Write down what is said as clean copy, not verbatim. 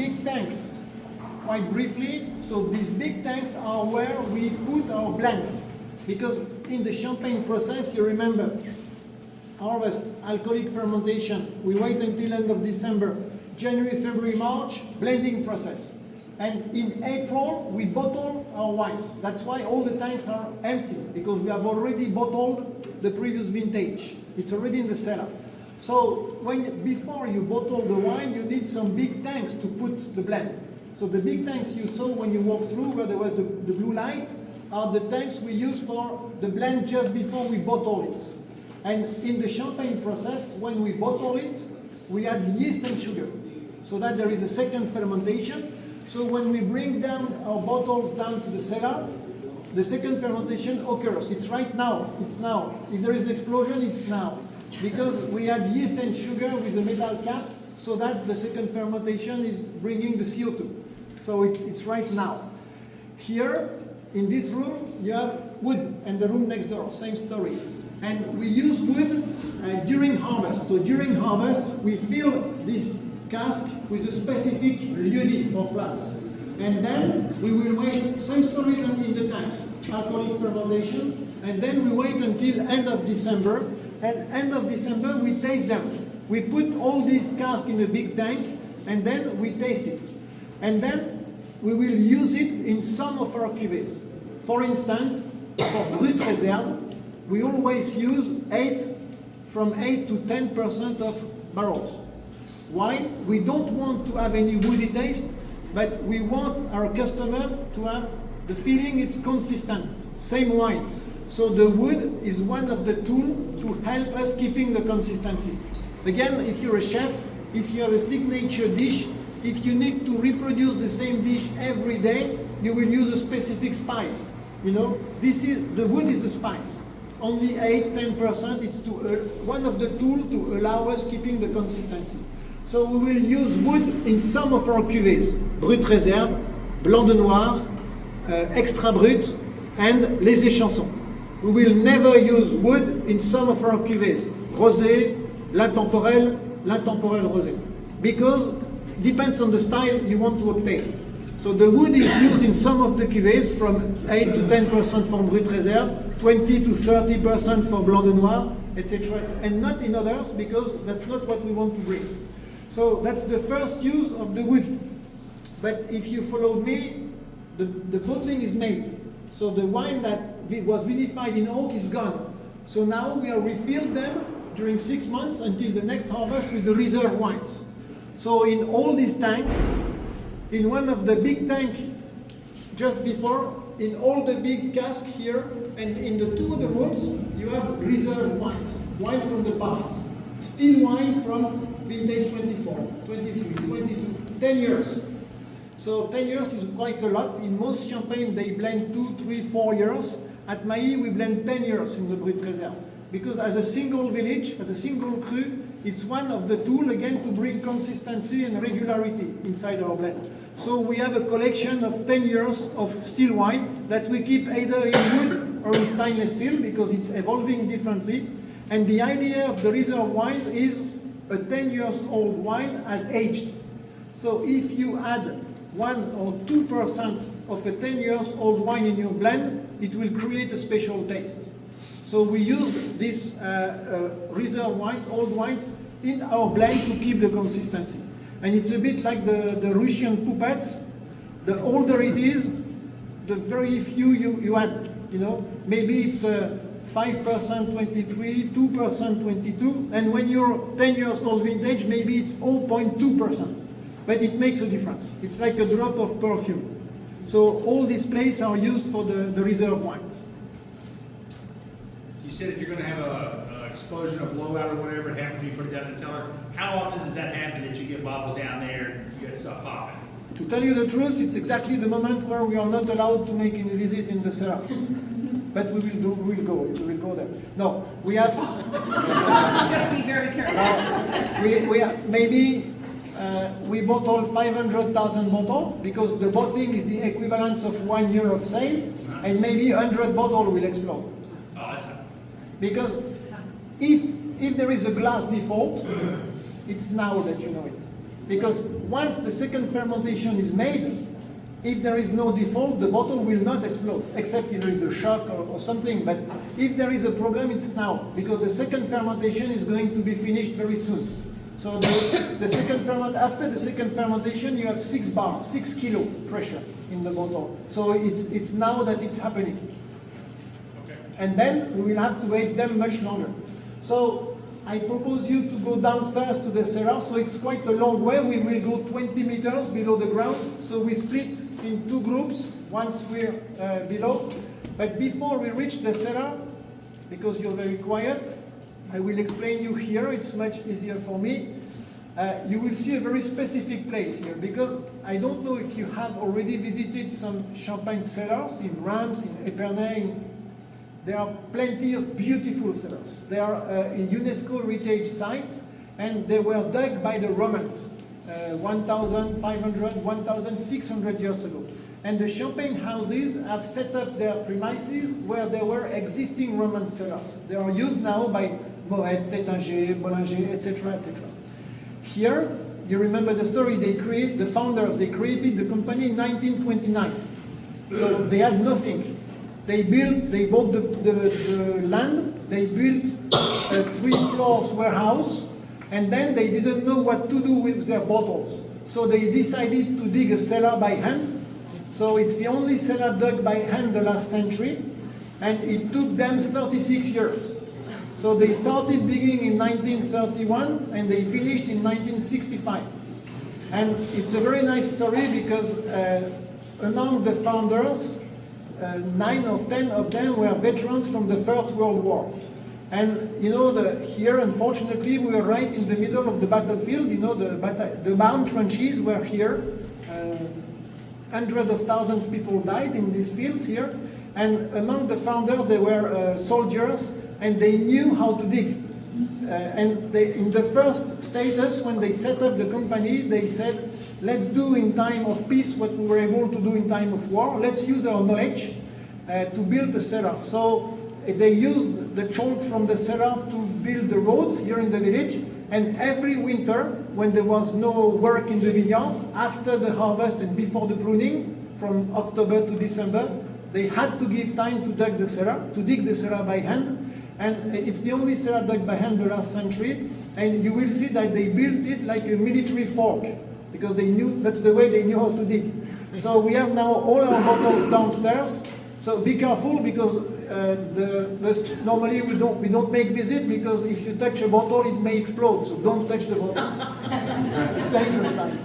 big tanks. Quite briefly, so these big tanks are where we put our blend. Because in the champagne process, you remember, harvest, alcoholic fermentation, we wait until end of December, January, February, March, blending process. And in April, we bottle our wines. That's why all the tanks are empty, because we have already bottled the previous vintage. It's already in the cellar. So before you bottle the wine, you need some big tanks to put the blend. So the big tanks you saw when you walked through, where there was the blue light, are the tanks we use for the blend just before we bottle it. And in the champagne process, when we bottle it, we add yeast and sugar, so that there is a second fermentation. So when we bring down our bottles down to the cellar, the second fermentation occurs. It's right now. It's now. If there is an explosion, it's now. Because we add yeast and sugar with a metal cap, so that the second fermentation is bringing the CO2. So it's right now. Here, in this room, you have wood, and the room next door, same story. And we use wood during harvest. So during harvest, we fill this cask with a specific lieu-dit or plants. And then we will wait, same story than in the tanks, alcoholic fermentation, and then we wait until end of December. And end of December, we taste them. We put all these casks in a big tank, and then we taste it. And then we will use it in some of our cuvées. For instance, for Brut Reserve, we always use from 8 to 10% of barrels. Why? We don't want to have any woody taste, but we want our customer to have the feeling it's consistent, same wine. So the wood is one of the tools to help us keeping the consistency. Again, if you're a chef, if you have a signature dish, if you need to reproduce the same dish every day, you will use a specific spice. You know, the wood is the spice. Only 8-10%. It's one of the tools to allow us keeping the consistency. So we will use wood in some of our cuvées: Brut Reserve, Blanc de Noir, Extra Brut, and Les Échansons. We will never use wood in some of our cuvées: Rosé, L'Intemporel Rosé, because depends on the style you want to obtain. So the wood is used in some of the cuvées, from 8 to 10% for Brut Reserve, 20 to 30% for Blanc de Noir, etc. And not in others, because that's not what we want to bring. So that's the first use of the wood. But if you followed me, the bottling is made. So the wine that was vinified in oak is gone. So now we are refilled them during 6 months until the next harvest with the reserve wines. So in all these tanks, in one of the big tanks just before, in all the big casks here, and in the two of the rooms, you have reserve wines, wines from the past. Still wine from vintage 24, 23, 22, 10 years. So 10 years is quite a lot. In most champagne, they blend 2, 3, 4 years. At Mailly, we blend 10 years in the Brut Reserve. Because as a single village, as a single cru, it's one of the tools, again, to bring consistency and regularity inside our blend. So we have a collection of 10 years of still wine that we keep either in wood or in stainless steel, because it's evolving differently. And the idea of the reserve wine is a 10 years old wine as aged. So if you add 1 or 2% of a 10 years old wine in your blend, it will create a special taste. So we use these reserve wines, old wines, in our blend to keep the consistency. And it's a bit like the Russian puppets. The older it is, the very few you add. You know, maybe it's 5% 23, 2% 22, and when you're 10 years old vintage, maybe it's 0.2%. But it makes a difference. It's like a drop of perfume. So all these places are used for the reserve wines. You said if you're going to have an explosion, a blowout, or whatever it happens when you put it down in the cellar, how often does that happen that you get bottles down there and you get stuff popping? To tell you the truth, it's exactly the moment where we are not allowed to make any visit in the cellar. But we will go there. No, we have... Just be very careful. We have, maybe we bottle 500,000 bottles, because the bottling is the equivalent of 1 year of sale, and maybe 100 bottles will explode. Oh, that's not... Because if there is a glass default, it's now that you know it. Because once the second fermentation is made, if there is no default, the bottle will not explode, except if there is a shock or something. But if there is a problem, it's now, because the second fermentation is going to be finished very soon. So the second after the second fermentation, you have 6 bar, 6 kilo pressure in the bottle. So it's now that it's happening. Okay. And then we will have to age them much longer. So I propose you to go downstairs to the cellar. So it's quite a long way. We will go 20 meters below the ground. So we split in 2 groups once we're below. But before we reach the cellar, because you're very quiet, I will explain you here. It's much easier for me. You will see a very specific place here, because I don't know if you have already visited some champagne cellars in Reims, in Épernay. There are plenty of beautiful cellars. They are UNESCO heritage sites, and they were dug by the Romans 1,500, 1,600 years ago. And the champagne houses have set up their premises where there were existing Roman cellars. They are used now by Moët, Tétinger, Bollinger, etc., etc. Here, you remember the story, the founders, they created the company in 1929. So they had nothing. They bought the land, they built a 3 floors warehouse, and then they didn't know what to do with their bottles. So they decided to dig a cellar by hand. So it's the only cellar dug by hand the last century, and it took them 36 years. So they started digging in 1931, and they finished in 1965. And it's a very nice story because among the founders, 9 or 10 of them were veterans from the First World War. And you know, here, unfortunately, we were right in the middle of the battlefield. You know, the Marne trenches were here. Hundreds of thousands of people died in these fields here. And among the founders, there were soldiers, and they knew how to dig. And in the first status, when they set up the company, they said, let's do in time of peace what we were able to do in time of war. Let's use our knowledge to build the cellar. So they used the chalk from the cellar to build the roads here in the village. And every winter, when there was no work in the vineyards, after the harvest and before the pruning, from October to December, they had to give time to dig the cellar by hand. And it's the only cellar dug by hand the last century. And you will see that they built it like a military fort, because they knew that's the way they knew how to dig. So we have now all our bottles downstairs. So be careful, because normally we don't make visit, because if you touch a bottle it may explode. So don't touch the bottle. Dangerous time.